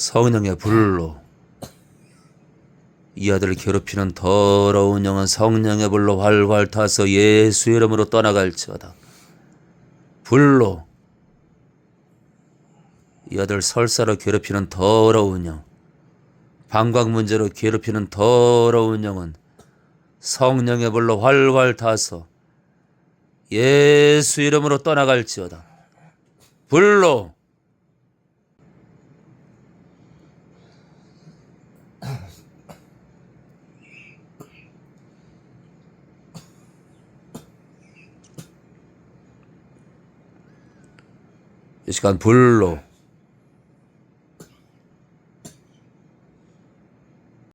성령의 불로 이 아들을 괴롭히는 더러운 영은 성령의 불로 활활 타서 예수 이름으로 떠나갈지어다. 불로 이 아들 설사로 괴롭히는 더러운 영, 방광 문제로 괴롭히는 더러운 영은 성령의 불로 활활 타서 예수 이름으로 떠나갈지어다. 불로 이 시간 불로